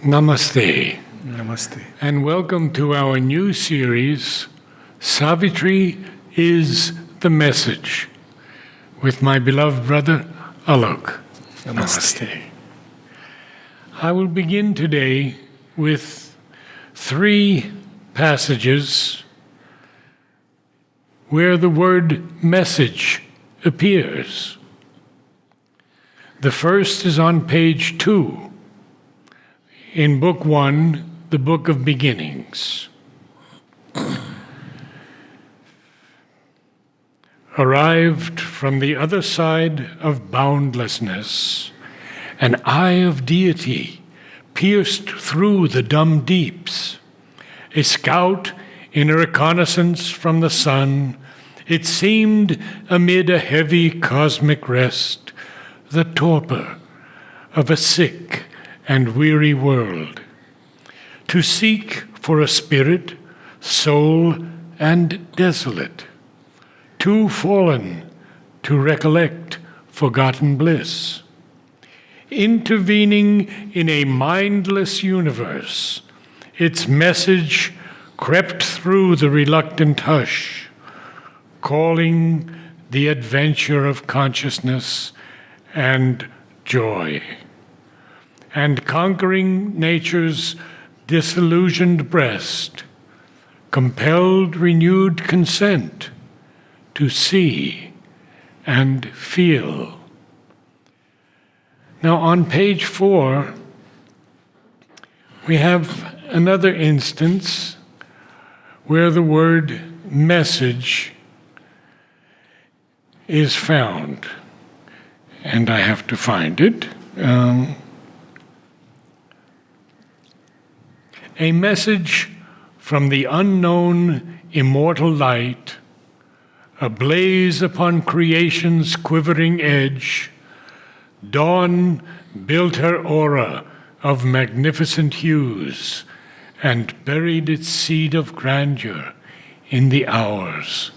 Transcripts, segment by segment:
Namaste, Namaste. and welcome to our new series, Savitri is the Message, with my beloved brother, Alok. Namaste. I will begin today with 3 passages where the word message appears. The first is on page 2 in Book 1, the Book of Beginnings. Arrived from the other side of boundlessness, an eye of deity pierced through the dumb deeps. A scout in a reconnaissance from the sun, it seemed amid a heavy cosmic rest, the torpor of a sick and weary world, to seek for a spirit, soul, and desolate, too fallen to recollect forgotten bliss. Intervening in a mindless universe, its message crept through the reluctant hush, calling the adventure of consciousness and joy, and conquering nature's disillusioned breast, compelled renewed consent to see and feel. Now, on page 4, we have another instance where the word message is found, and I have to find it. A message from the unknown immortal light, ablaze upon creation's quivering edge, dawn built her aura of magnificent hues and buried its seed of grandeur in the hours.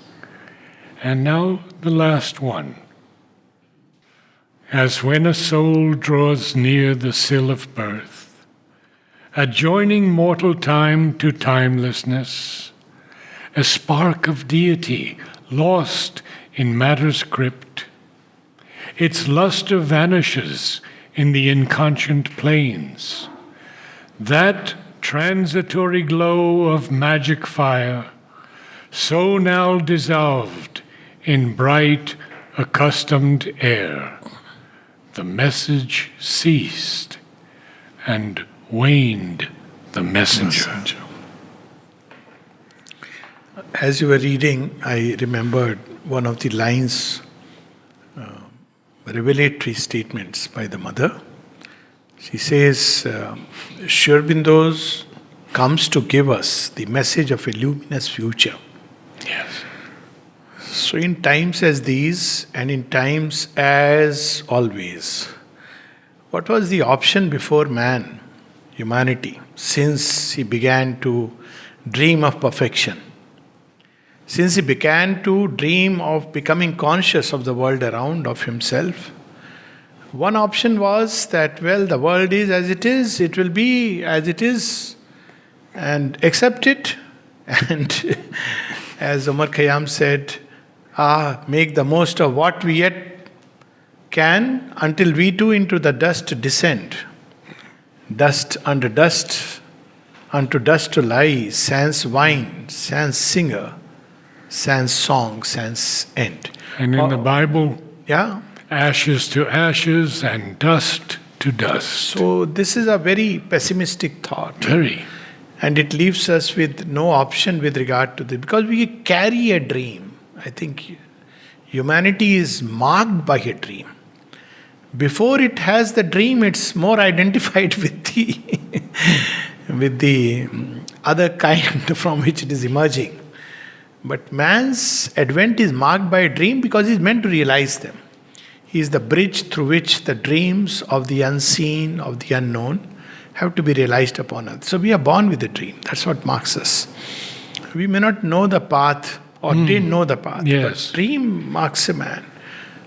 And now the last one. As when a soul draws near the sill of birth, adjoining mortal time to timelessness, a spark of deity lost in matter's crypt, its luster vanishes in the inconscient plains. That transitory glow of magic fire, so now dissolved in bright, accustomed air, the message ceased, and waned the messenger. As you were reading, I remembered one of the lines, revelatory statements by the mother. She says, Sri Aurobindo comes to give us the message of a luminous future. Yes. So in times as these, and in times as always, what was the option before man, humanity, since he began to dream of perfection? Since he began to dream of becoming conscious of the world around, of himself, one option was that, well, the world is as it is, it will be as it is, and accept it. And as Omar Khayyam said, make the most of what we yet can until we too into the dust descend. Dust under dust, unto dust to lie, sans wine, sans singer, sans song, sans end. And in the Bible, Yeah. ashes to ashes and dust to dust. So this is a very pessimistic thought. Very. And it leaves us with no option with regard to this. Because we carry a dream. I think humanity is marked by a dream. Before it has the dream, it's more identified with the other kind from which it is emerging. But man's advent is marked by a dream because he's meant to realize them. He is the bridge through which the dreams of the unseen, of the unknown, have to be realized upon us. So we are born with a dream. That's what marks us. We may not know the path or didn't know the path, Yes. but dream marks a man.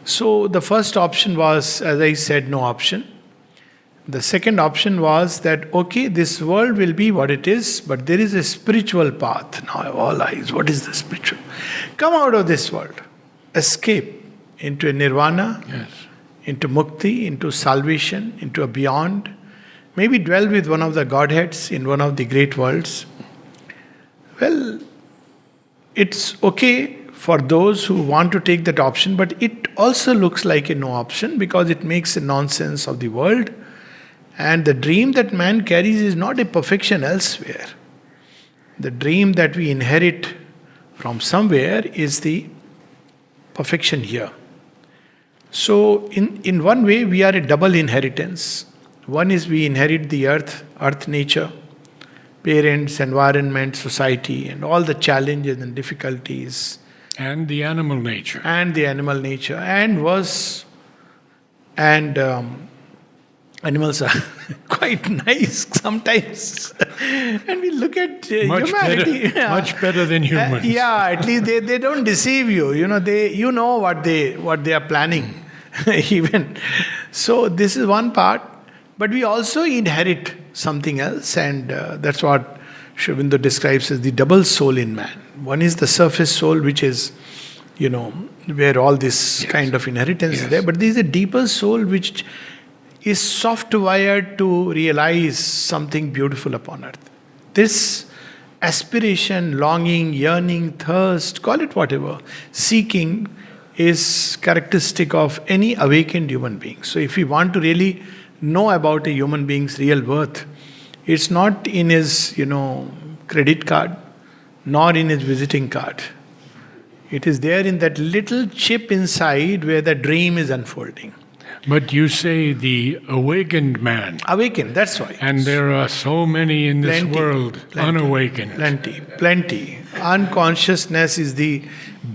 So the first option was, as I said, no option. The second option was that, okay, this world will be what it is, but there is a spiritual path. Now, all eyes, what is the spiritual? Come out of this world, escape into a nirvana, Yes. into mukti, into salvation, into a beyond. Maybe dwell with one of the Godheads in one of the great worlds. Well, it's okay for those who want to take that option, but it also looks like a no option because it makes a nonsense of the world. And the dream that man carries is not a perfection elsewhere. The dream that we inherit from somewhere is the perfection here. So, in one way, we are a double inheritance. One is we inherit the earth nature, parents, environment, society, and all the challenges and difficulties. And the animal nature. And the animal nature. And worse. And animals are quite nice sometimes. And we look at humanity. Much better than humans. At least they don't deceive you. You know what they are planning. Even. So this is one part. But we also inherit something else, and that's what Sri Aurobindo describes as the double soul in man. One is the surface soul, which is, where all this kind of inheritance is there. But there is a deeper soul which is soft wired to realize something beautiful upon earth. This aspiration, longing, yearning, thirst, call it whatever, seeking is characteristic of any awakened human being. So if we want to really know about a human being's real worth, it's not in his, credit card, nor in his visiting card. It is there in that little chip inside where the dream is unfolding. But you say the awakened man. Awakened, that's why. And there are so many in this world unawakened. Plenty. Unconsciousness is the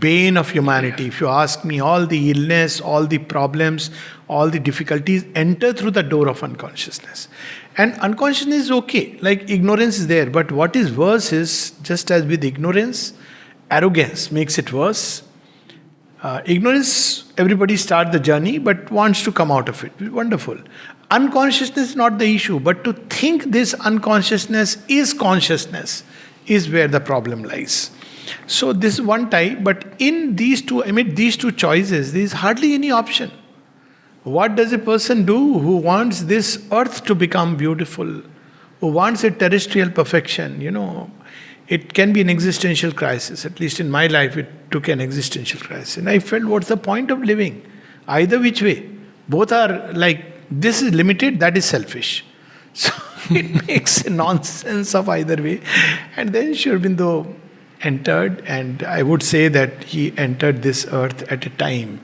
bane of humanity. If you ask me, all the illness, all the problems, all the difficulties enter through the door of unconsciousness. And unconsciousness is okay, like ignorance is there. But what is worse is, just as with ignorance, arrogance makes it worse. Ignorance, everybody starts the journey but wants to come out of it. Wonderful. Unconsciousness is not the issue, but to think this unconsciousness is consciousness is where the problem lies. So this is one type, but amid these two choices, there is hardly any option. What does a person do who wants this earth to become beautiful, who wants a terrestrial perfection? It can be an existential crisis. At least in my life, it took an existential crisis. And I felt, what's the point of living? Either which way. Both are like, this is limited, that is selfish. So it makes a nonsense of either way. And then Sri Aurobindo entered, and I would say that he entered this earth at a time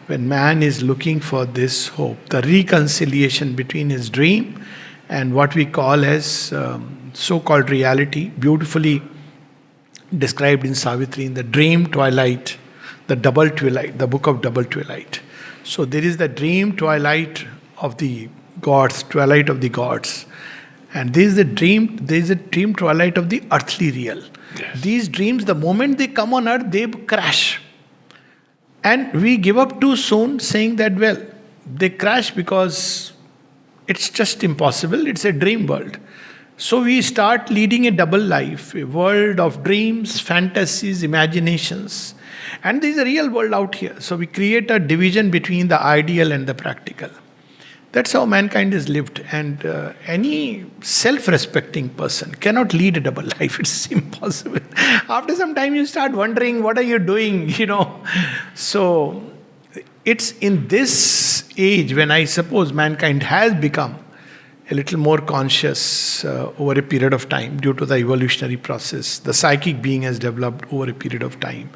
when man is looking for this hope, the reconciliation between his dream and what we call as so-called reality, beautifully described in Savitri in the Dream Twilight, the double twilight, the book of double twilight. So there is the dream twilight of the gods, twilight of the gods. And there is a dream twilight of the earthly real. Yes. These dreams, the moment they come on earth, they crash. And we give up too soon saying that, well, they crash because it's just impossible, it's a dream world. So we start leading a double life, a world of dreams, fantasies, imaginations. And there is a real world out here. So we create a division between the ideal and the practical. That's how mankind is lived. And any self-respecting person cannot lead a double life. It's impossible. After some time you start wondering, what are you doing? So it's in this age when I suppose mankind has become a little more conscious over a period of time due to the evolutionary process. The psychic being has developed over a period of time.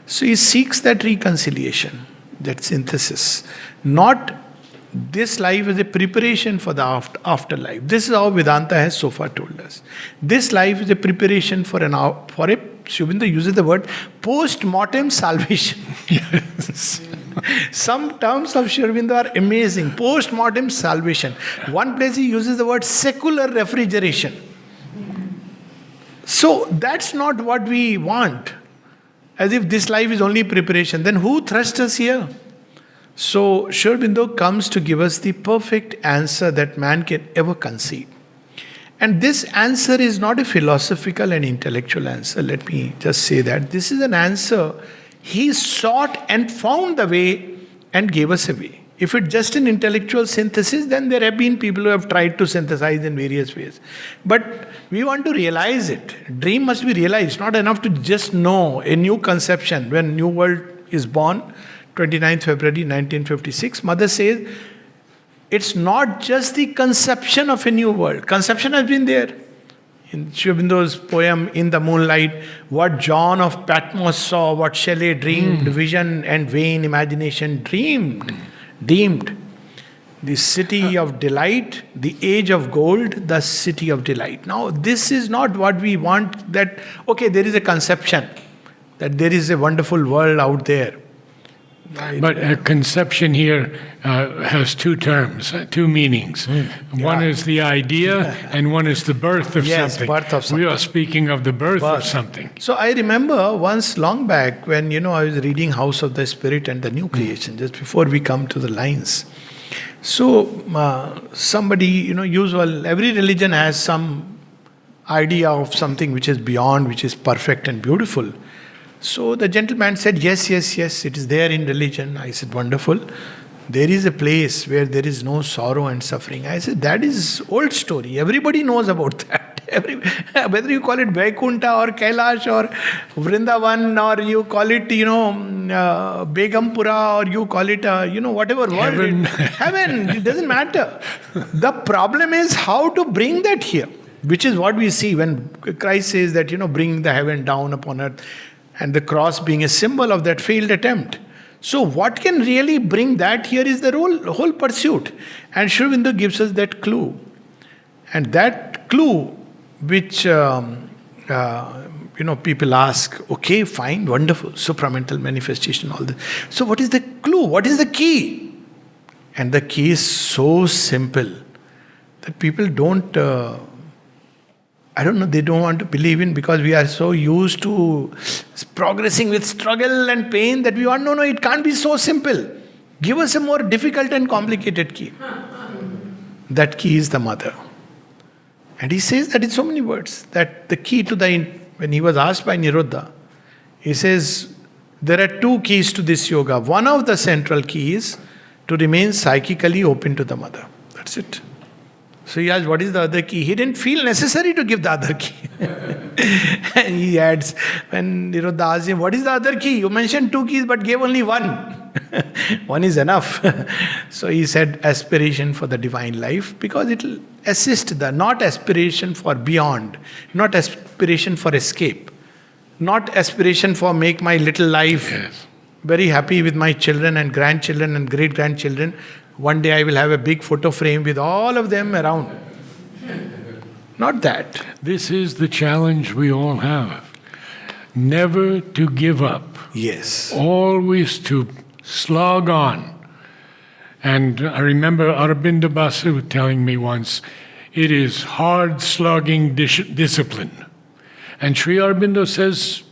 So he seeks that reconciliation, that synthesis. Not this life is a preparation for the afterlife. This is how Vedanta has so far told us. This life is a preparation for Sri Aurobindo uses the word post-mortem salvation. Yes. Some terms of Sri Aurobindo are amazing. Post-mortem salvation. One place he uses the word secular refrigeration. So that's not what we want. As if this life is only preparation. Then who thrust us here? So, Sri Aurobindo comes to give us the perfect answer that man can ever conceive. And this answer is not a philosophical and intellectual answer. Let me just say that. This is an answer he sought and found the way and gave us a way. If it's just an intellectual synthesis, then there have been people who have tried to synthesize in various ways. But we want to realize it. Dream must be realized. Not enough to just know a new conception. When New World is born, 29th February 1956, Mother says, it's not just the conception of a new world. Conception has been there. In Sri Aurobindo's poem, In the Moonlight, what John of Patmos saw, what Shelley dreamed, vision and vain imagination deemed. The city of delight, the age of gold, the city of delight. Now, this is not what we want, that, okay, there is a conception, that there is a wonderful world out there. But a conception here has two terms, two meanings. One is the idea, and one is the birth of something. Birth of something. We are speaking of the birth of something. So I remember once long back when, I was reading House of the Spirit and the New Creation, just before we come to the lines. So somebody, usual, every religion has some idea of something which is beyond, which is perfect and beautiful. So the gentleman said, yes, it is there in religion. I said, wonderful. There is a place where there is no sorrow and suffering. I said, that is old story. Everybody knows about that. Whether you call it Vaikuntha or Kailash or Vrindavan, or you call it, Begumpura, or you call it, whatever word. Heaven, it doesn't matter. The problem is how to bring that here, which is what we see when Christ says that, bring the heaven down upon earth. And the cross being a symbol of that failed attempt. So what can really bring that here is the whole pursuit. And Sri Aurobindo gives us that clue. And that clue which, people ask, okay, fine, wonderful, supramental manifestation, all this. So what is the clue? What is the key? And the key is so simple that people don't... they don't want to believe in, because we are so used to progressing with struggle and pain that we want, no, it can't be so simple. Give us a more difficult and complicated key. That key is the mother. And he says that in so many words, that the key to when he was asked by Nirodha, he says, there are two keys to this yoga. One of the central keys to remain psychically open to the mother. That's it. So he asked, what is the other key? He didn't feel necessary to give the other key. And he adds, when Nirodha asked him, what is the other key? You mentioned two keys but gave only one. One is enough. So he said, aspiration for the divine life, because it will assist not aspiration for beyond, not aspiration for escape, not aspiration for make my little life very happy with my children and grandchildren and great-grandchildren. One day I will have a big photo frame with all of them around. Not that. This is the challenge we all have. Never to give up. Yes. Always to slog on. And I remember Aurobindo Basu telling me once, it is hard slogging discipline. And Sri Aurobindo says,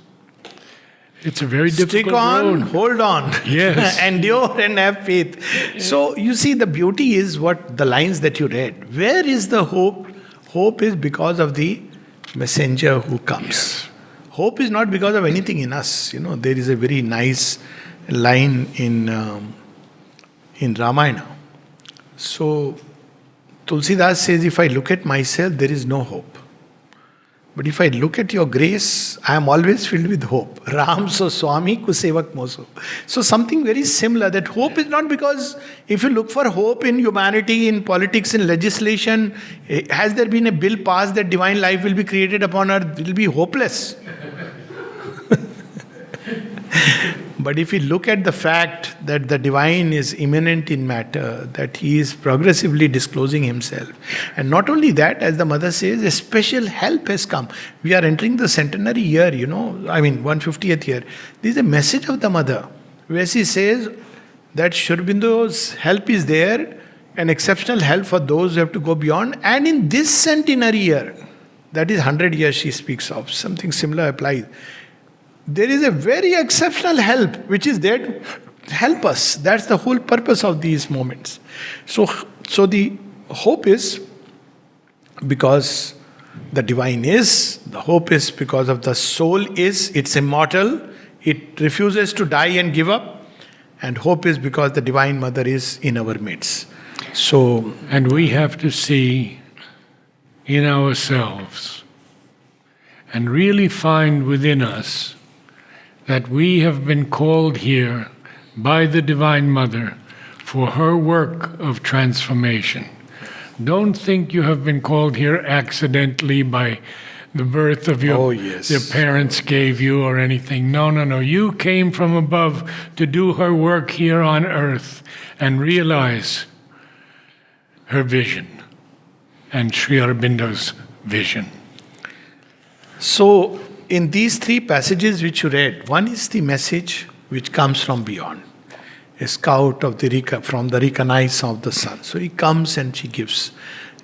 it's a very difficult Stick on, road. hold on. Yes. Endure and have faith. So you see, the beauty is what the lines that you read. Where is the hope? Hope is because of the messenger who comes. Yes. Hope is not because of anything in us. There is a very nice line in Ramayana. So Tulsidas says, if I look at myself, there is no hope. But if I look at your grace, I am always filled with hope. Ram so Swami kusevak moso. So something very similar, that hope is not because if you look for hope in humanity, in politics, in legislation, has there been a bill passed that divine life will be created upon earth? It will be hopeless. But if we look at the fact that the divine is immanent in matter, that he is progressively disclosing himself. And not only that, as the mother says, a special help has come. We are entering the centenary year, 150th year. This is a message of the mother, where she says that Sri Aurobindo's help is there, an exceptional help for those who have to go beyond. And in this centenary year, that is 100 years she speaks of, something similar applies. There is a very exceptional help which is there help us. That's the whole purpose of these moments. So the hope is because the divine is, the hope is because of the soul is, it's immortal, it refuses to die and give up, and hope is because the Divine Mother is in our midst. So, and we have to see in ourselves and really find within us that we have been called here by the Divine Mother for her work of transformation. Don't think you have been called here accidentally by the birth of your parents gave you or anything. No. You came from above to do her work here on earth and realize her vision and Sri Aurobindo's vision. So, in these three passages which you read, one is the message which comes from beyond. A scout of from the reconnaissance of the sun. So he comes and she gives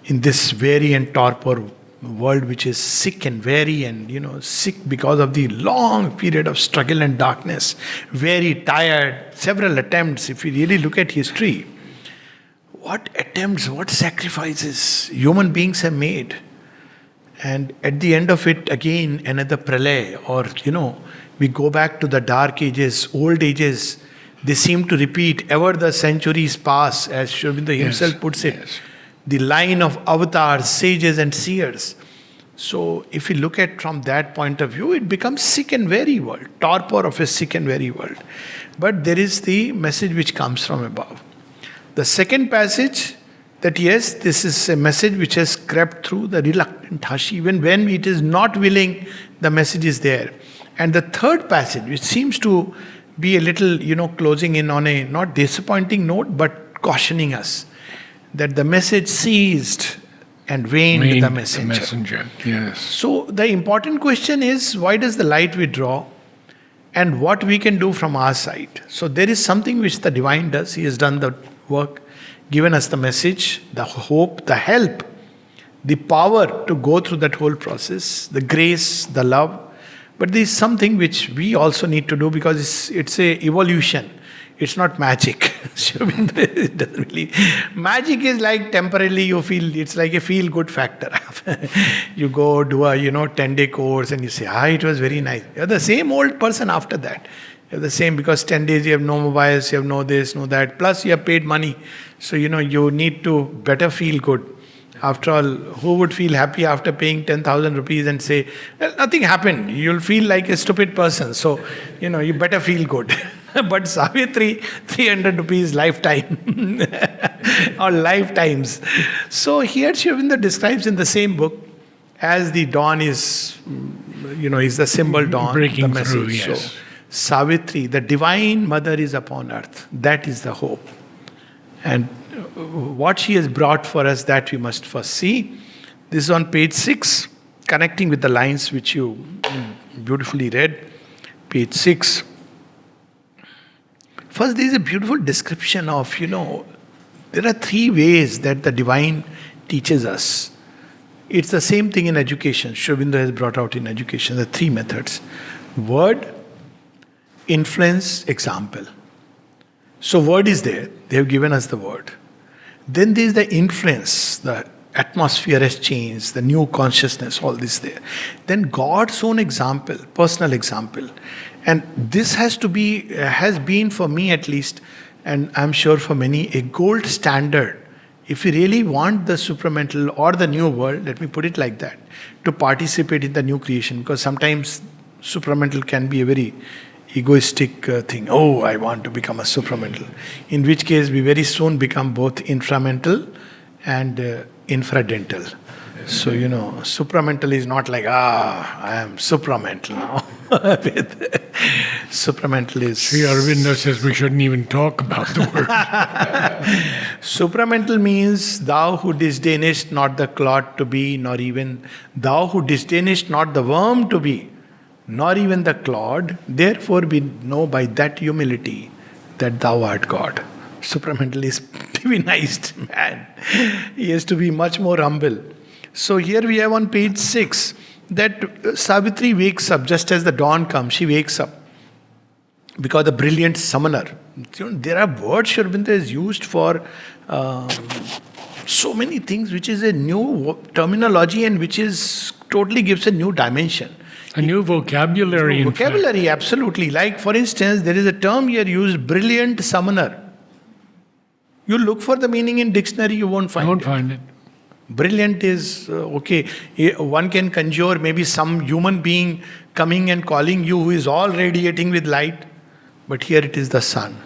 in this weary and torpor world which is sick and weary and sick because of the long period of struggle and darkness, very tired, several attempts. If we really look at history, what attempts, what sacrifices human beings have made. And at the end of it, again, another pralay, or we go back to the dark ages, old ages. They seem to repeat, ever the centuries pass, as Sri Aurobindo himself puts it. Yes. The line of avatars, sages and seers. So if we look at from that point of view, it becomes sick and weary world, torpor of a sick and weary world. But there is the message which comes from above. The second passage, that yes, this is a message which has crept through the reluctant hush. Even when it is not willing, the message is there. And the third passage, which seems to be a little, closing in on a not disappointing note, but cautioning us that the message ceased and waned the messenger. Yes. So the important question is, why does the light withdraw, and what we can do from our side? So there is something which the divine does. He has done the work, given us the message, the hope, the help, the power to go through that whole process, the grace, the love. But there is something which we also need to do, because it's a evolution. It's not magic. It doesn't really. Magic is like temporarily you feel, it's like a feel-good factor. You go do a 10-day course and you say, it was very nice. You're the same old person after that. You're the same, because 10 days you have no mobiles, you have no this, no that. Plus you have paid money. So you need to better feel good. After all, who would feel happy after paying 10,000 rupees and say, well, nothing happened? You'll feel like a stupid person. So, you better feel good. But Savitri, 300 rupees lifetime. Or lifetimes. So here Sri Aurobindo describes in the same book, as the dawn is, is the symbol dawn. Breaking the through, message. yes. So, Savitri, the Divine Mother is upon earth. That is the hope. And what she has brought for us, that we must first see. This is on page 6, connecting with the lines which you beautifully read. Page 6. First, there is a beautiful description of, there are 3 ways that the divine teaches us. It's the same thing in education. Sri Aurobindo has brought out in education the 3 methods. Word, influence, example. So word is there. They have given us the word. Then there is the influence. The atmosphere has changed. The new consciousness, all this there. Then God's own example, personal example. And this has been for me at least, and I'm sure for many, a gold standard. If we really want the supramental or the new world, let me put it like that, to participate in the new creation. Because sometimes supramental can be a very egoistic thing. Oh, I want to become a supramental. In which case we very soon become both inframental and infradental. So, supramental is not like, I am supramental now. Supramental is... Sri Aurobindo says we shouldn't even talk about the word. Supramental means, thou who disdainest not the clod to be, nor even thou who disdainest not the worm to be, nor even the clod, therefore we know by that humility that thou art God. Supramental is divinized man. He has to be much more humble. So here we have on page 6 that Savitri wakes up just as the dawn comes. She wakes up. because the brilliant summoner. There are words Sri Aurobindo is used for so many things, which is a new terminology and which is totally gives a new dimension. A new vocabulary. Vocabulary, absolutely. Like, for instance, there is a term here used, brilliant summoner. You look for the meaning in dictionary, you won't find it. I won't find it. Brilliant is, okay, one can conjure maybe some human being coming and calling you who is all radiating with light. But here it is the sun.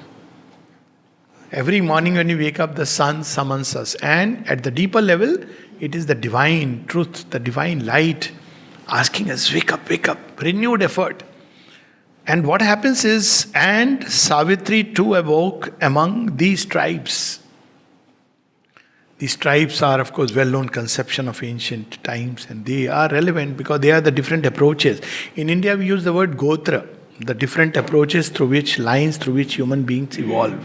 Every morning when you wake up, the sun summons us. And at the deeper level, it is the divine truth, the divine light, asking us, wake up, renewed effort. And what happens is, and Savitri too awoke among these tribes. These tribes are, of course, well-known conception of ancient times, and they are relevant because they are the different approaches. In India, we use the word gotra, the different approaches through which, lines through which human beings evolve.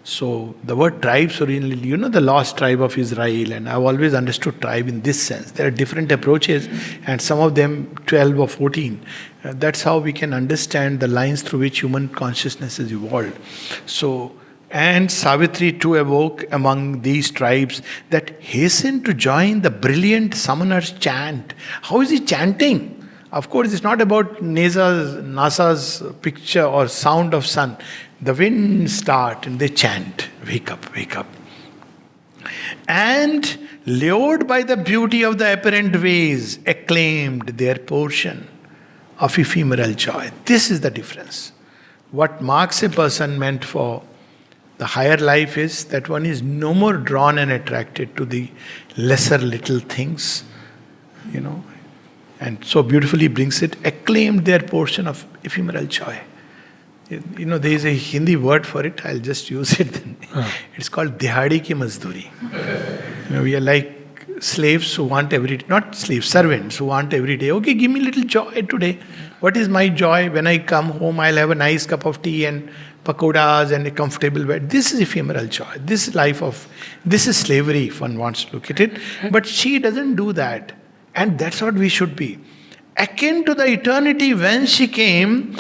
So, the word tribes originally, the lost tribe of Israel, and I've always understood tribe in this sense. There are different approaches, and some of them 12 or 14. That's how we can understand the lines through which human consciousness has evolved. So, and Savitri too awoke among these tribes that hastened to join the brilliant summoner's chant. How is he chanting? Of course, it's not about NASA's picture or sound of sun. The winds start and they chant, wake up, wake up. And lured by the beauty of the apparent ways, acclaimed their portion of ephemeral joy. This is the difference. What marks a person meant for the higher life is that one is no more drawn and attracted to the lesser little things, and so beautifully brings it, acclaimed their portion of ephemeral joy. There is a Hindi word for it, I'll just use it. It's called Dihadi ki Mazduri. We are like slaves who want every day, not slaves, servants who want every day, okay, give me a little joy today. What is my joy? When I come home, I'll have a nice cup of tea and pakodas and a comfortable bed. This is ephemeral joy. This is slavery, if one wants to look at it. But she doesn't do that. And that's what we should be. Akin to the eternity when she came,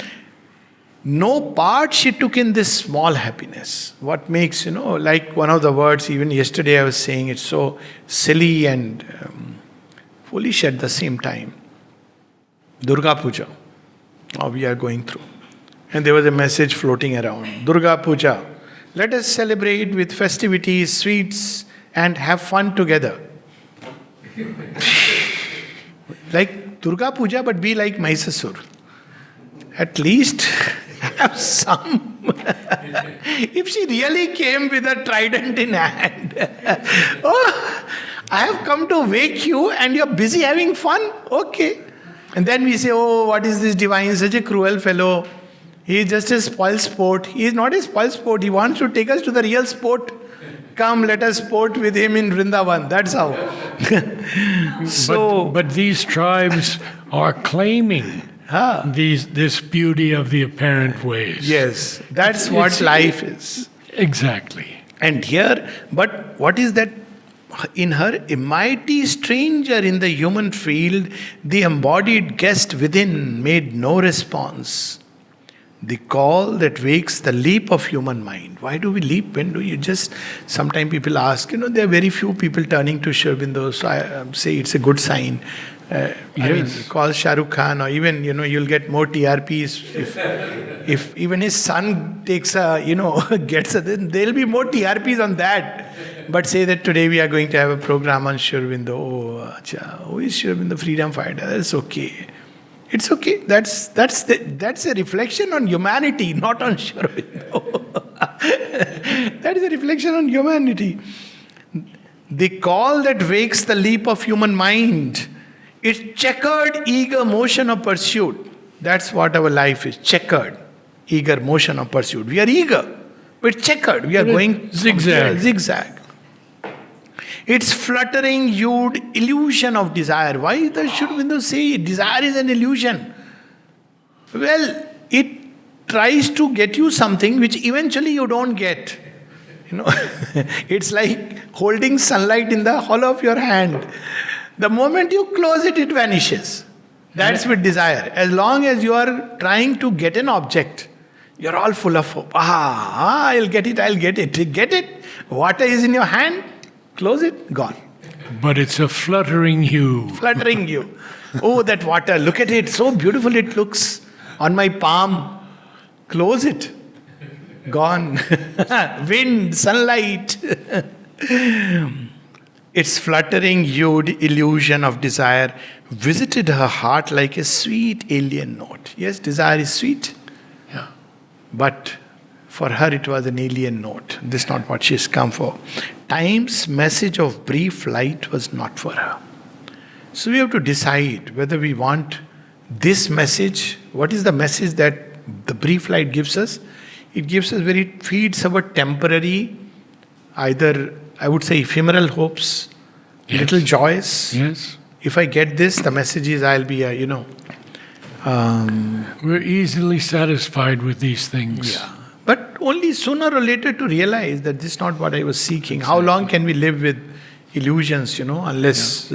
no part she took in this small happiness. What makes, like one of the words, even yesterday I was saying, it's so silly and foolish at the same time. Durga Puja. Now we are going through. And there was a message floating around. Durga Puja. Let us celebrate with festivities, sweets, and have fun together. Like Durga Puja, but be like Mahishasur. At least have some. If she really came with a trident in hand, oh, I have come to wake you and you're busy having fun? Okay. And then we say, oh, what is this divine, such a cruel fellow. He is just a spoil sport. He is not a spoil sport. He wants to take us to the real sport. Come, let us sport with him in Vrindavan. That's how. But these tribes are claiming this beauty of the apparent ways. Yes, that's what life is. Exactly. And here, but what is that? In her, a mighty stranger in the human field, the embodied guest within made no response. The call that wakes the leap of human mind. Why do we leap? When do you just... Sometimes people ask, there are very few people turning to Sri Aurobindo, so I say it's a good sign. Yes. I mean, call Shah Rukh Khan, or even, you'll get more TRPs. If even his son takes gets then there'll be more TRPs on that. But say that today we are going to have a program on Sri Aurobindo. Oh, acha, who is Sri Aurobindo? Freedom fighter. That's okay. It's okay. That's a reflection on humanity, not on Sri Aurobindo. That is a reflection on humanity. The call that wakes the leap of human mind. It's checkered, eager motion of pursuit. That's what our life is. Checkered, eager motion of pursuit. We are eager, but checkered. We are going zigzag. It's fluttering, hued illusion of desire. Why does Sri Aurobindo say desire is an illusion? Well, it tries to get you something which eventually you don't get. It's like holding sunlight in the hollow of your hand. The moment you close it, it vanishes. That's with desire. As long as you are trying to get an object, You're all full of hope. I'll get it, I'll get it. Get it? Water is in your hand, close it, gone. But it's a fluttering hue. Fluttering you. Oh, that water, look at it, so beautiful it looks on my palm. Close it. Gone. Wind, sunlight. Its fluttering hued illusion of desire visited her heart like a sweet alien note. Yes, desire is sweet. Yeah. But for her it was an alien note. This is not what she's come for. Time's message of brief light was not for her. So we have to decide whether we want this message. What is the message that the brief light gives us? It gives us it feeds our temporary, either I would say ephemeral hopes, Yes. little joys. Yes. If I get this, the message is I'll be We're easily satisfied with these things. yeah. But only sooner or later to realize that this is not what I was seeking. How long can we live with illusions, unless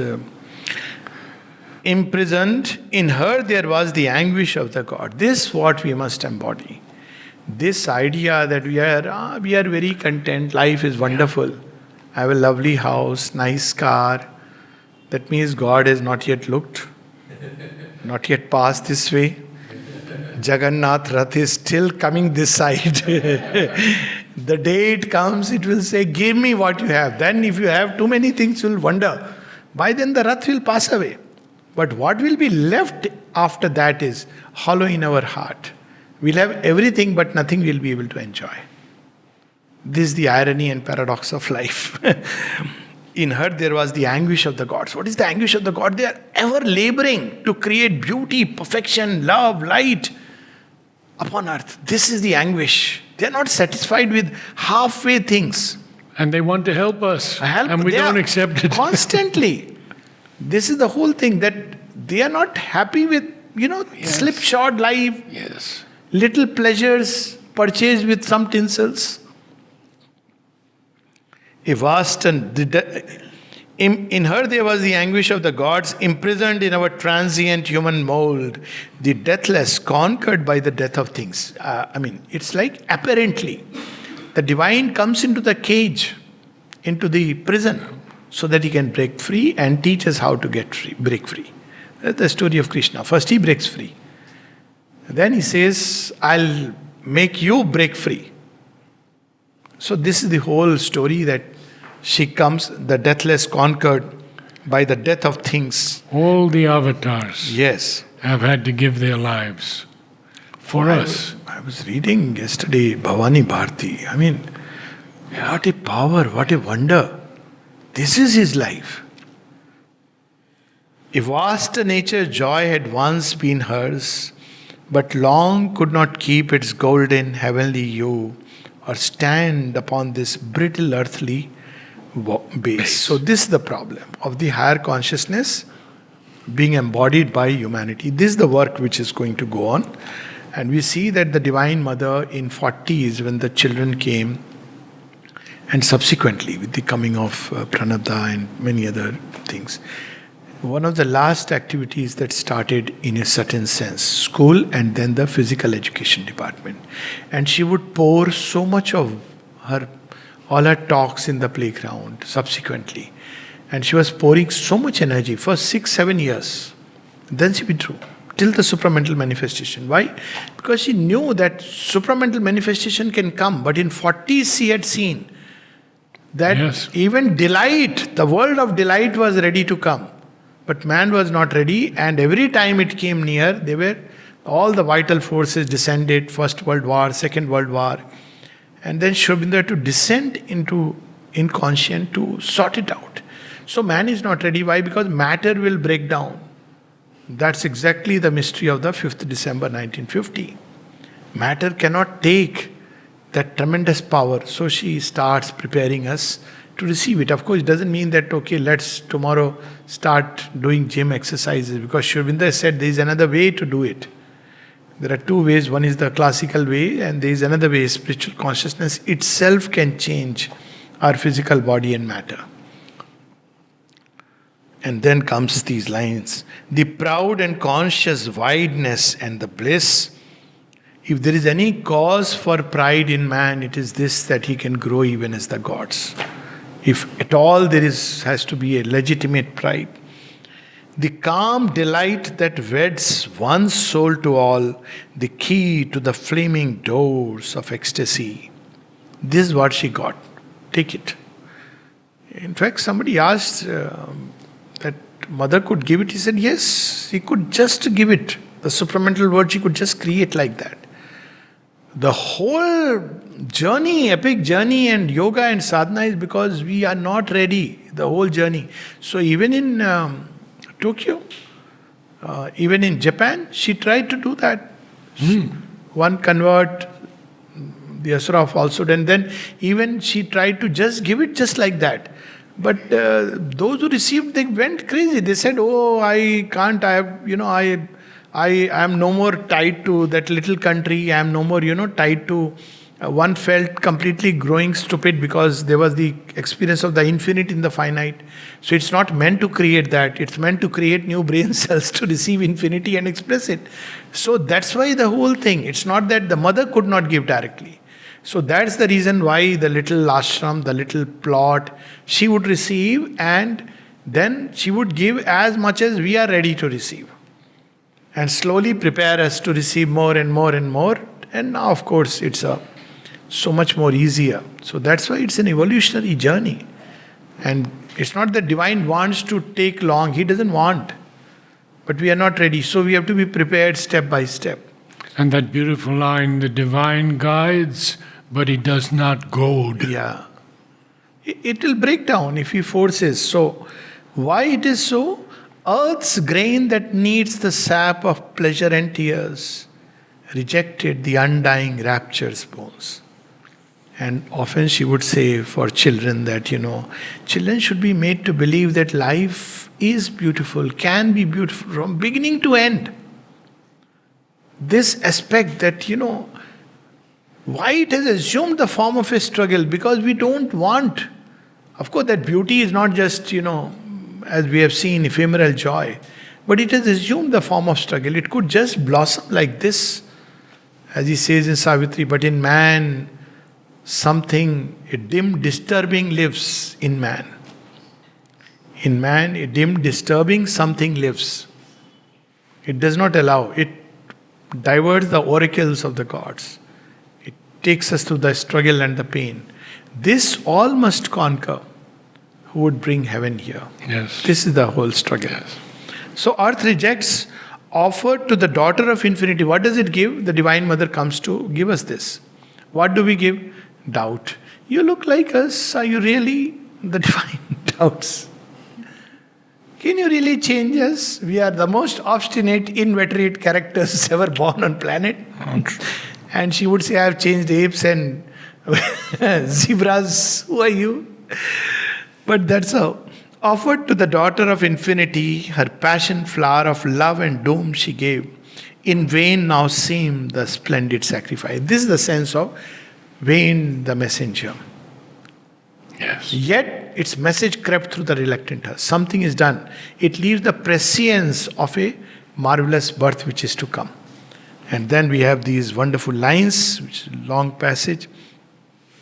imprisoned in her there was the anguish of the God. This is what we must embody. This idea that we are very content, life is wonderful. I have a lovely house, nice car. That means God has not yet looked, not yet passed this way. Jagannath Rath is still coming this side. The day it comes, it will say, give me what you have. Then if you have too many things, you'll wonder. By then the Rath will pass away. But what will be left after that is hollow in our heart. We'll have everything, but nothing we'll be able to enjoy. This is the irony and paradox of life. In her, there was the anguish of the gods. What is the anguish of the gods? They are ever laboring to create beauty, perfection, love, light upon earth. This is the anguish. They are not satisfied with halfway things. And they want to help us. And we don't accept it. Constantly. This is the whole thing, that they are not happy with, Yes. slipshod life, Yes. little pleasures purchased with some tinsels. A vast and in her there was the anguish of the gods, imprisoned in our transient human mold, the deathless, conquered by the death of things. It's like apparently the divine comes into the cage, into the prison, so that he can break free and teach us how to break free. That's the story of Krishna. First he breaks free. Then he says, I'll make you break free. So this is the whole story, that she comes, the deathless, conquered by the death of things. All the avatars Yes. have had to give their lives for us. I was reading yesterday Bhavani Bharti. What a power, what a wonder. This is his life. A vast nature joy had once been hers, but long could not keep its golden heavenly hue or stand upon this brittle earthly base. So this is the problem of the higher consciousness being embodied by humanity. This is the work which is going to go on. And we see that the Divine Mother in 40s, when the children came, and subsequently with the coming of Pranabdha and many other things, one of the last activities that started in a certain sense, school and then the physical education department. And she would pour so much of all her talks in the playground subsequently. And she was pouring so much energy for 6-7 years. Then she withdrew till the supramental manifestation. Why? Because she knew that supramental manifestation can come, but in 40s she had seen that Yes. even delight, the world of delight was ready to come. But man was not ready, and every time it came near, all the vital forces descended, First World War, Second World War, and then Sri Aurobindo had to descend into inconscient to sort it out. So man is not ready. Why? Because matter will break down. That's exactly the mystery of the 5th December 1950. Matter cannot take that tremendous power, so she starts preparing us to receive it. Of course, it doesn't mean that, okay, let's tomorrow start doing gym exercises, because Sri Aurobindo said there is another way to do it. There are two ways. One is the classical way, and there is another way. Spiritual consciousness itself can change our physical body and matter. And then comes these lines. The proud and conscious wideness and the bliss If there is any cause for pride in man, it is this, that he can grow even as the gods. If at all has to be a legitimate pride. The calm delight that weds one soul to all, the key to the flaming doors of ecstasy. This is what she got. Take it. In fact, somebody asked that mother could give it. He said, yes, he could just give it. The supramental word, she could just create like that. The whole journey, epic journey and yoga and sadhana is because we are not ready. The whole journey. So even in Tokyo, even in Japan, she tried to do that. One convert, the Asura of falsehood, and then even she tried to just give it just like that. But those who received, they went crazy. They said, "Oh, I can't. I am no more tied to that little country. I am no more, tied to." One felt completely growing stupid because there was the experience of the infinite in the finite. So it's not meant to create that. It's meant to create new brain cells to receive infinity and express it. So that's why the whole thing. It's not that the mother could not give directly. So that's the reason why the little ashram, the little plot, she would receive, and then she would give as much as we are ready to receive. And slowly prepare us to receive more and more and more. And now, of course, it's so much more easier. So that's why it's an evolutionary journey. And it's not that divine wants to take long. He doesn't want. But we are not ready. So we have to be prepared step by step. And that beautiful line, the divine guides, but he does not goad. Yeah. It will break down if he forces. So why it is so? Earth's grain that needs the sap of pleasure and tears rejected the undying rapture's bones. And often she would say for children that, children should be made to believe that life is beautiful, can be beautiful from beginning to end. This aspect that, why it has assumed the form of a struggle? Because we don't want. Of course, that beauty is not just, as we have seen, ephemeral joy. But it has assumed the form of struggle. It could just blossom like this, as he says in Savitri, but in man, a dim disturbing lives in man. In man, a dim disturbing something lives. It does not allow. It diverts the oracles of the gods. It takes us to the struggle and the pain. This all must conquer. Who would bring heaven here? Yes. This is the whole struggle. Yes. So earth rejects, offered to the daughter of infinity. What does it give? The Divine Mother comes to give us this. What do we give? Doubt. You look like us. Are you really the divine? Doubts. Can you really change us? We are the most obstinate, inveterate characters ever born on planet. And she would say, I have changed apes and zebras. Who are you? But that's how. Offered to the daughter of infinity, her passion flower of love and doom she gave. In vain now seemed the splendid sacrifice. This is the sense of vain the messenger. Yes. Yet its message crept through the reluctant heart. Something is done. It leaves the prescience of a marvelous birth which is to come. And then we have these wonderful lines, which is a long passage.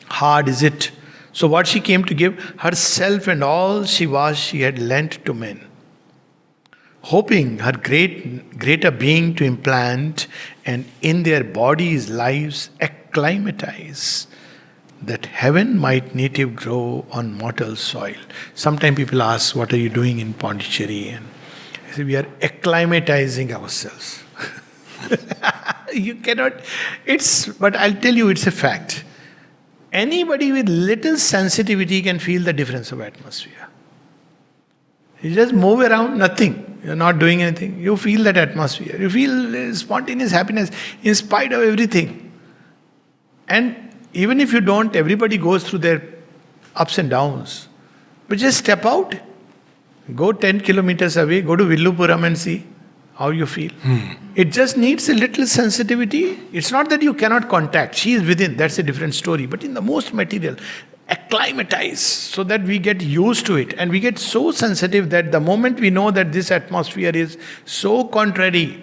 Hard is it. So what she came to give, herself and all she was, she had lent to men. Hoping her greater being to implant and in their bodies, lives, acclimatize, that heaven might native grow on mortal soil. Sometimes people ask, what are you doing in Pondicherry? And I say, we are acclimatizing ourselves. You cannot, but I'll tell you, it's a fact. Anybody with little sensitivity can feel the difference of atmosphere. You just move around, nothing. You're not doing anything. You feel that atmosphere. You feel spontaneous happiness in spite of everything. And even if you don't, everybody goes through their ups and downs. But just step out. Go 10 kilometers away. Go to Villupuram and see how you feel. It just needs a little sensitivity. It's not that you cannot contact. She is within. That's a different story. But in the most material, acclimatize so that we get used to it. And we get so sensitive that the moment we know that this atmosphere is so contrary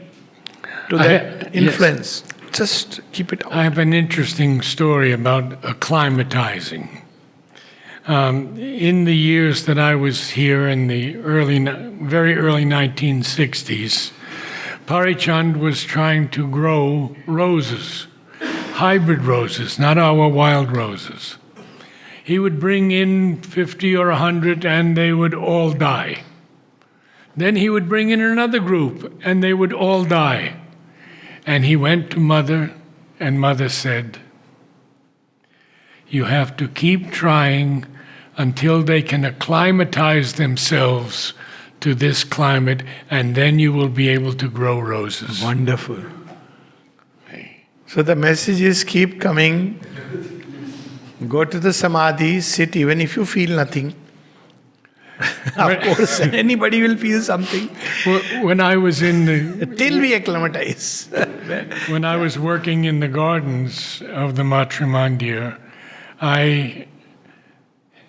to that influence. Yes. Just keep it out. I have an interesting story about acclimatizing. In the years that I was here in the very early 1960s, Parichand was trying to grow roses, hybrid roses, not our wild roses. He would bring in 50 or 100 and they would all die. Then he would bring in another group and they would all die. And he went to Mother, and Mother said, "You have to keep trying until they can acclimatize themselves to this climate, and then you will be able to grow roses." Wonderful. So the message is keep coming. Go to the samadhi, sit even if you feel nothing. Of course, anybody will feel something. When I was Till we acclimatize. when I was working in the gardens of the Matrimandir, I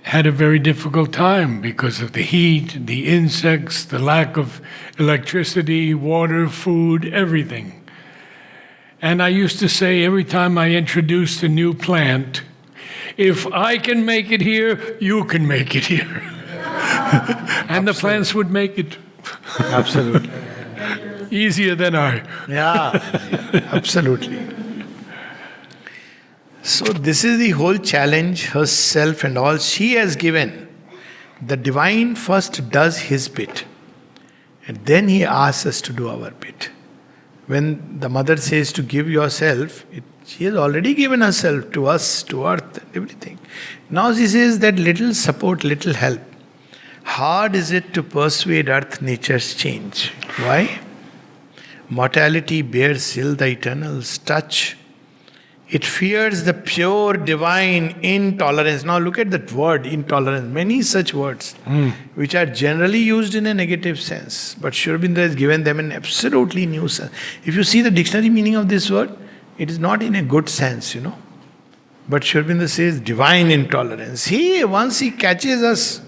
had a very difficult time because of the heat, the insects, the lack of electricity, water, food, everything. And I used to say every time I introduced a new plant, if I can make it here, you can make it here. And the plants would make it. Absolutely. Easier than I. Yeah, absolutely. So this is the whole challenge, herself and all she has given. The divine first does his bit, and then he asks us to do our bit. When the mother says to give yourself, she has already given herself to us, to earth, and everything. Now she says that little support, little help. Hard is it to persuade earth nature's change. Why? Mortality bears still the eternal's touch. It fears the pure divine intolerance. Now look at that word, intolerance. Many such words, which are generally used in a negative sense. But Sri Aurobindo has given them an absolutely new sense. If you see the dictionary meaning of this word, it is not in a good sense, But Sri Aurobindo says divine intolerance. Once he catches us,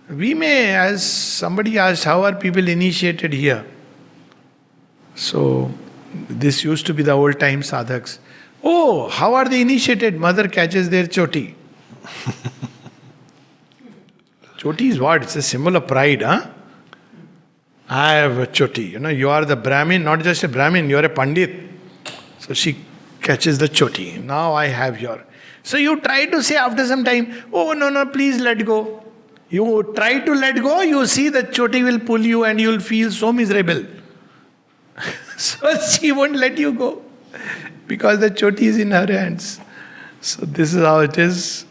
we may, as somebody asked, how are people initiated here? So, this used to be the old time sadhaks. Oh, how are they initiated? Mother catches their choti. Choti is what? It's a symbol of pride, huh? I have a choti. You are the Brahmin, not just a Brahmin, you are a Pandit. So she catches the choti. Now I have your. So you try to say after some time, oh, no, please let go. You try to let go, you see the choti will pull you and you will feel so miserable. So she won't let you go because the choti is in her hands. So this is how it is,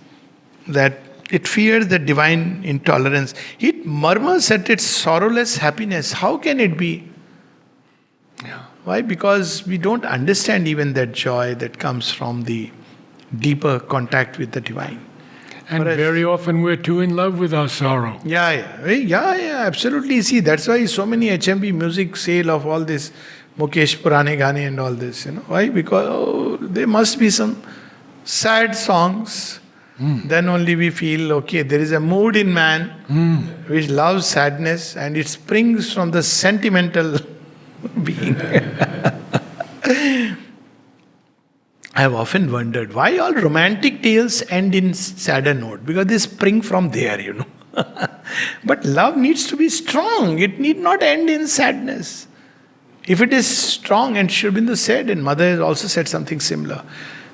that it fears the divine intolerance. It murmurs at its sorrowless happiness. How can it be? Yeah. Why? Because we don't understand even that joy that comes from the deeper contact with the divine. And very often we're too in love with our sorrow. Yeah, absolutely. See, that's why so many HMV music sale of all this Mukesh Purane Gane and all this, Why? Because there must be some sad songs. Then only we feel, okay, there is a mood in man which loves sadness and it springs from the sentimental being. I have often wondered why all romantic tales end in sadder note, because they spring from there, But love needs to be strong. It need not end in sadness. If it is strong, and Sri Aurobindo said, and Mother has also said something similar,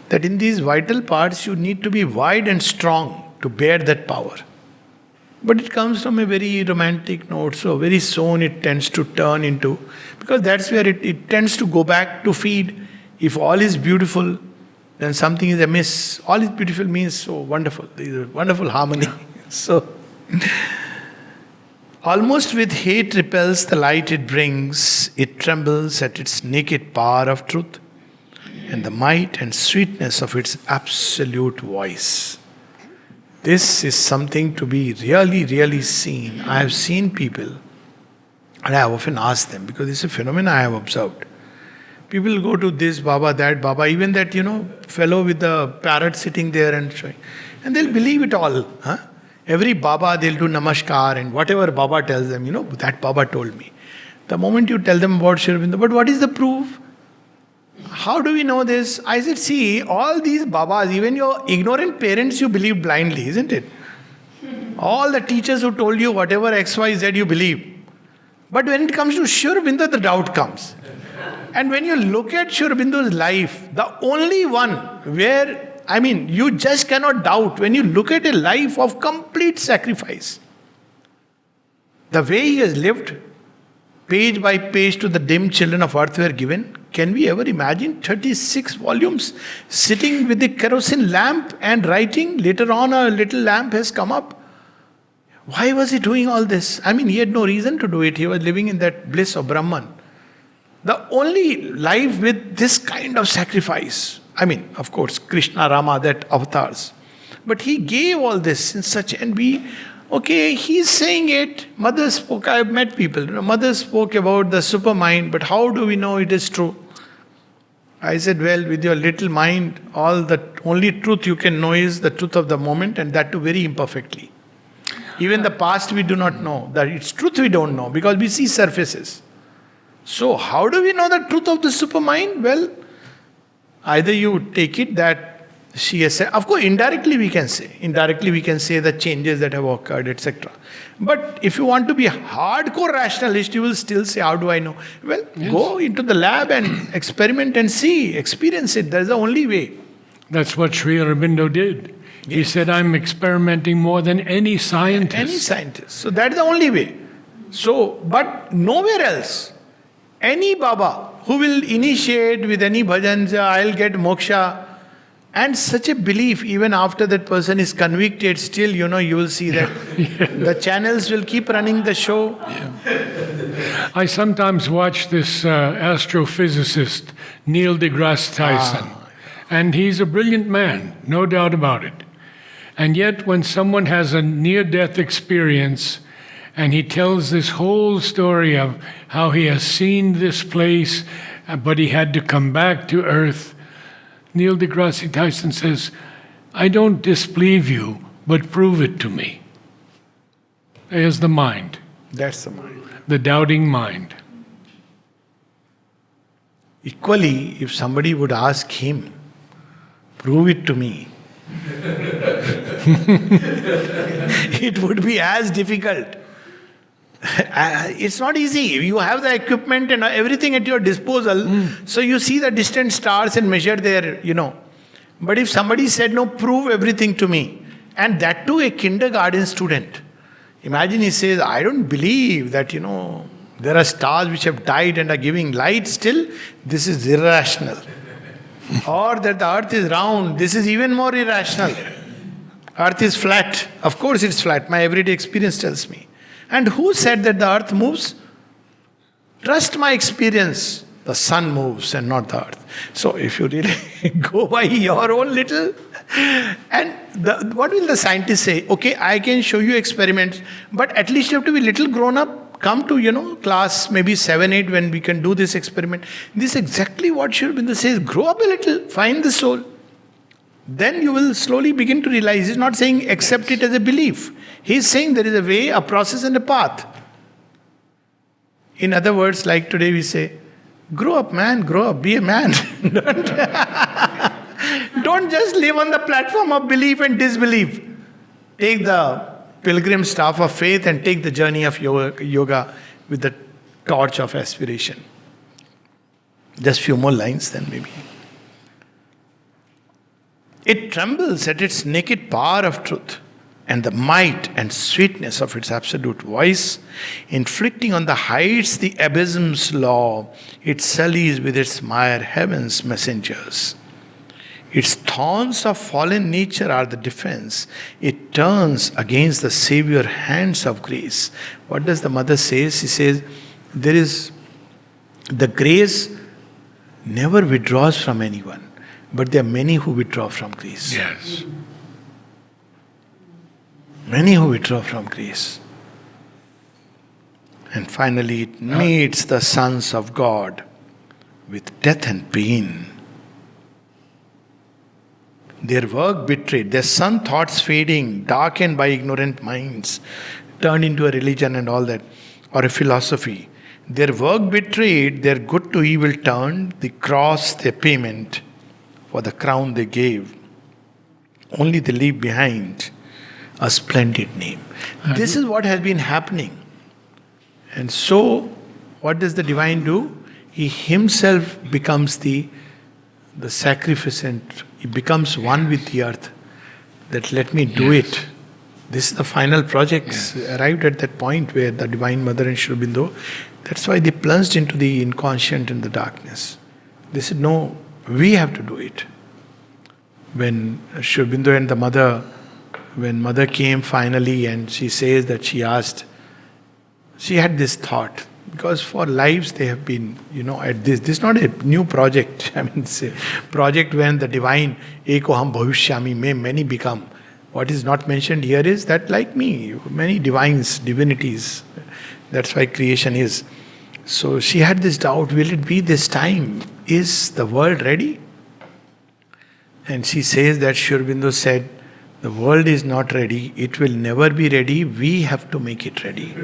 that in these vital parts you need to be wide and strong to bear that power. But it comes from a very romantic note, so very soon it tends to turn into, because that's where it tends to go back to feed. If all is beautiful, then something is amiss. All is beautiful means so wonderful. There is a wonderful harmony. So, almost with hate repels the light it brings. It trembles at its naked power of truth and the might and sweetness of its absolute voice. This is something to be really, really seen. I have seen people, and I have often asked them, because it's a phenomenon I have observed. People go to this Baba, that Baba, even that, fellow with the parrot sitting there and showing. And they'll believe it all. Huh? Every Baba, they'll do namaskar and whatever Baba tells them, that Baba told me. The moment you tell them about Sri Aurobindo, but what is the proof? how do we know this? I said, see, all these babas, even your ignorant parents, you believe blindly, isn't it? All the teachers who told you whatever X, Y, Z you believe. But when it comes to Sri Aurobindo, the doubt comes. And when you look at Sri Aurobindo's life, the only one where, you just cannot doubt, when you look at a life of complete sacrifice, the way he has lived, page by page to the dim children of earth were given. Can we ever imagine 36 volumes sitting with the kerosene lamp and writing? Later on, a little lamp has come up. Why was he doing all this? He had no reason to do it. He was living in that bliss of Brahman. The only life with this kind of sacrifice, of course, Krishna, Rama, that avatars. But he gave all this in such, he's saying it. Mother spoke, I've met people. Mother spoke about the supermind, but how do we know it is true? I said, well, with your little mind, the only truth you can know is the truth of the moment, and that too very imperfectly. Even the past we do not know. That it's truth we don't know, because we see surfaces. So how do we know the truth of the supermind? Well, either you take it that she has said, of course, indirectly we can say the changes that have occurred, etc. But if you want to be a hardcore rationalist, you will still say, how do I know? Well, yes. Go into the lab and experiment and see, experience it. That's the only way. That's what Sri Aurobindo did. Yes. He said, I'm experimenting more than any scientist. Any scientist. So that's the only way. So, but nowhere else. Any Baba who will initiate with any bhajan, I'll get moksha, and such a belief, even after that person is convicted, still, you will see that the channels will keep running the show. Yeah. I sometimes watch this astrophysicist, Neil deGrasse Tyson, and he's a brilliant man, no doubt about it. And yet, when someone has a near-death experience, and he tells this whole story of how he has seen this place, but he had to come back to Earth, Neil deGrasse Tyson says, I don't disbelieve you, but prove it to me. There's the mind. That's the mind. The doubting mind. Equally, if somebody would ask him, prove it to me, it would be as difficult. It's not easy. You have the equipment and everything at your disposal, so you see the distant stars and measure their, But if somebody said, no, prove everything to me, and that too a kindergarten student, imagine he says, I don't believe that, there are stars which have died and are giving light still, this is irrational. Or that the earth is round, this is even more irrational. Earth is flat. Of course it's flat. My everyday experience tells me. And who said that the earth moves? Trust my experience. The sun moves and not the earth. So if you really go by your own little... And what will the scientists say? Okay, I can show you experiments, but at least you have to be little grown up. Come to, class maybe 7, 8 when we can do this experiment. This is exactly what Sri Aurobindo says. Grow up a little, find the soul. Then you will slowly begin to realize, he's not saying accept it as a belief. He's saying there is a way, a process and a path. In other words, like today we say, grow up man, grow up, be a man. Don't just live on the platform of belief and disbelief. Take the pilgrim staff of faith and take the journey of yoga with the torch of aspiration. Just few more lines then maybe. It trembles at its naked power of truth and the might and sweetness of its absolute voice, inflicting on the heights the abysm's law. It sullies with its mire heaven's messengers. Its thorns of fallen nature are the defense. It turns against the Savior hands of grace. What does the mother say? She says, there is the grace never withdraws from anyone. But there are many who withdraw from grace. Yes. Many who withdraw from grace. And finally it meets the sons of God with death and pain. Their work betrayed, their sun thoughts fading, darkened by ignorant minds, turned into a religion and all that, or a philosophy. Their work betrayed, their good to evil turned, the cross their payment for the crown they gave. Only they leave behind a splendid name. This is what has been happening. And so, what does the divine do? He himself becomes the sacrificant. He becomes one with the earth. That let me do it. This is the final project. Arrived at that point where the Divine Mother and Sri Aurobindo, that's why they plunged into the inconscient and the darkness. They said, no, we have to do it. When Sri Aurobindo and the mother, when mother came finally and she says that she asked, she had this thought, because for lives they have been, at this is not a new project. I mean, it's a project when the divine, Eko Ham Bhavishyami, may many become. What is not mentioned here is that, like me, many divines, divinities, that's why creation is. So she had this doubt, will it be this time? Is the world ready? And she says that Sri Aurobindo said, the world is not ready, it will never be ready, we have to make it ready.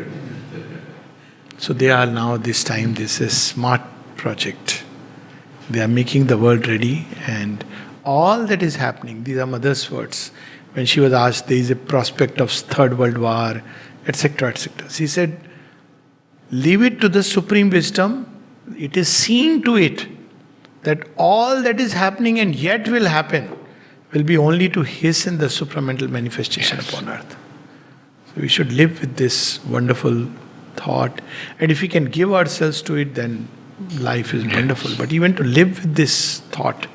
So they are now this time, this is smart project. They are making the world ready, and all that is happening, these are mother's words. When she was asked, there is a prospect of Third World War, etc., etc. She said, leave it to the supreme wisdom. It is seen to it that all that is happening and yet will happen will be only to hasten the supramental manifestation upon earth. So we should live with this wonderful thought. And if we can give ourselves to it, then life is wonderful. But even to live with this thought,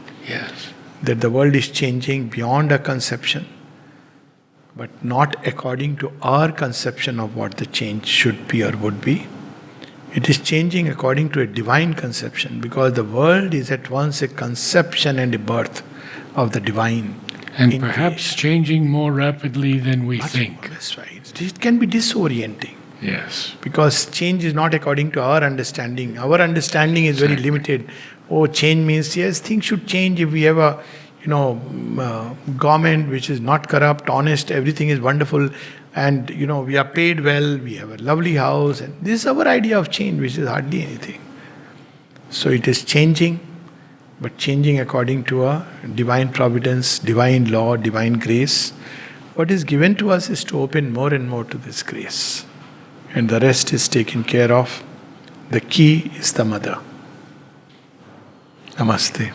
that the world is changing beyond our conception, but not according to our conception of what the change should be or would be. It is changing according to a divine conception, because the world is at once a conception and a birth of the divine. And perhaps changing more rapidly than we think. That's right. It can be disorienting. Yes. Because change is not according to our understanding. Our understanding is very limited. Oh, change means, yes, things should change if we have a government which is not corrupt, honest, everything is wonderful, and we are paid well, we have a lovely house, and this is our idea of change, which is hardly anything. So it is changing, but changing according to a divine providence, divine law, divine grace. What is given to us is to open more and more to this grace, and the rest is taken care of. The key is the mother. Namaste.